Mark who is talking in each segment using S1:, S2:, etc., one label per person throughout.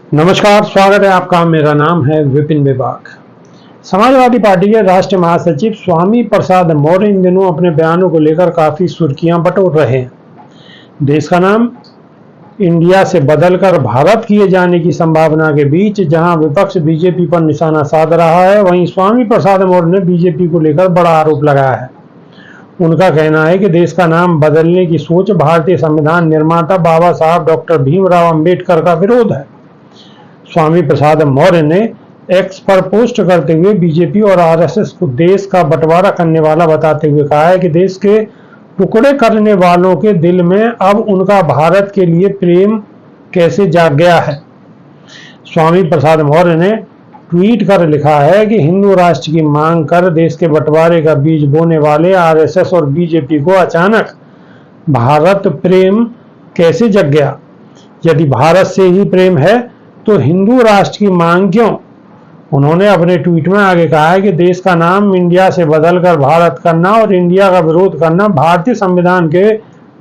S1: नमस्कार, स्वागत है आपका। मेरा नाम है विपिन विभाग। समाजवादी पार्टी के राष्ट्रीय महासचिव स्वामी प्रसाद मौर्य इन दिनों अपने बयानों को लेकर काफी सुर्खियां बटोर रहे हैं। देश का नाम इंडिया से बदलकर भारत किए जाने की संभावना के बीच जहां विपक्ष बीजेपी पर निशाना साध रहा है, वहीं स्वामी प्रसाद मौर्य ने बीजेपी को लेकर बड़ा आरोप लगाया है। उनका कहना है कि देश का नाम बदलने की सोच भारतीय संविधान निर्माता बाबा साहब डॉक्टर भीमराव अंबेडकर का विरोध है। स्वामी प्रसाद मौर्य ने एक्स पर पोस्ट करते हुए बीजेपी और आरएसएस को देश का बंटवारा करने वाला बताते हुए कहा है कि देश के टुकड़े करने वालों के दिल में अब उनका भारत के लिए प्रेम कैसे जाग गया है। स्वामी प्रसाद मौर्य ने ट्वीट कर लिखा है कि हिंदू राष्ट्र की मांग कर देश के बंटवारे का बीज बोने वाले आरएसएस और बीजेपी को अचानक भारत प्रेम कैसे जग गया। यदि भारत से ही प्रेम है तो हिंदू राष्ट्र की मांग क्यों। उन्होंने अपने ट्वीट में आगे कहा है कि देश का नाम इंडिया से बदलकर भारत करना और इंडिया का विरोध करना भारतीय संविधान के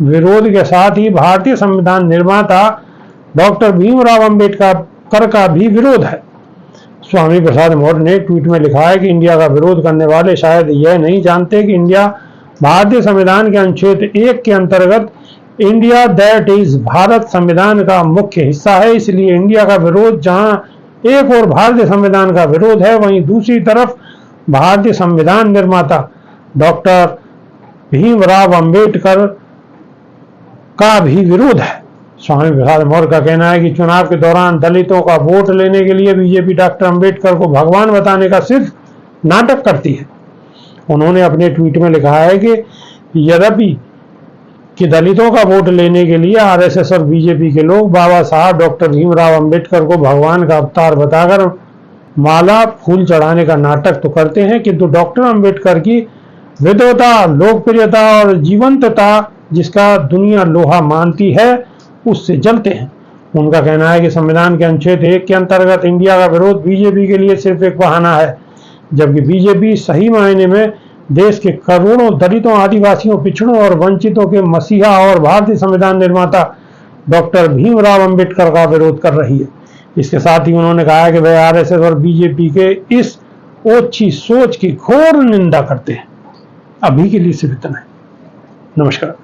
S1: विरोध के साथ ही भारतीय संविधान निर्माता डॉक्टर भीमराव अंबेडकर का भी विरोध है। स्वामी प्रसाद मौर्य ने ट्वीट में लिखा है कि इंडिया का विरोध करने वाले शायद यह नहीं जानते कि इंडिया भारतीय संविधान के अनुच्छेद 1 के अंतर्गत इंडिया दैट इज भारत संविधान का मुख्य हिस्सा है। इसलिए इंडिया का विरोध जहां एक और भारतीय संविधान का विरोध है, वहीं दूसरी तरफ भारतीय संविधान निर्माता डॉक्टर भीमराव अंबेडकर का भी विरोध है। स्वामी प्रसाद मौर्य का कहना है कि चुनाव के दौरान दलितों का वोट लेने के लिए बीजेपी डॉक्टर अंबेडकर को भगवान बताने का सिर्फ नाटक करती है। उन्होंने अपने ट्वीट में लिखा है कि यद्यपि दलितों का वोट लेने के लिए आरएसएस और बीजेपी के लोग बाबा साहब डॉक्टर भीमराव अंबेडकर को भगवान का अवतार बताकर माला फूल चढ़ाने का नाटक तो करते हैं, किंतु डॉक्टर अंबेडकर की विद्वता, लोकप्रियता और जीवंतता जिसका दुनिया लोहा मानती है, उससे जलते हैं। उनका कहना है कि संविधान के अनुच्छेद 1 के अंतर्गत इंडिया का विरोध बीजेपी के लिए सिर्फ एक बहाना है, जबकि बीजेपी सही मायने में देश के करोड़ों दलितों, आदिवासियों, पिछड़ों और वंचितों के मसीहा और भारतीय संविधान निर्माता डॉक्टर भीमराव अंबेडकर का विरोध कर रही है। इसके साथ ही उन्होंने कहा कि वे आरएसएस और बीजेपी के इस ओछी सोच की घोर निंदा करते हैं। अभी के लिए सिर्फ इतना है। नमस्कार।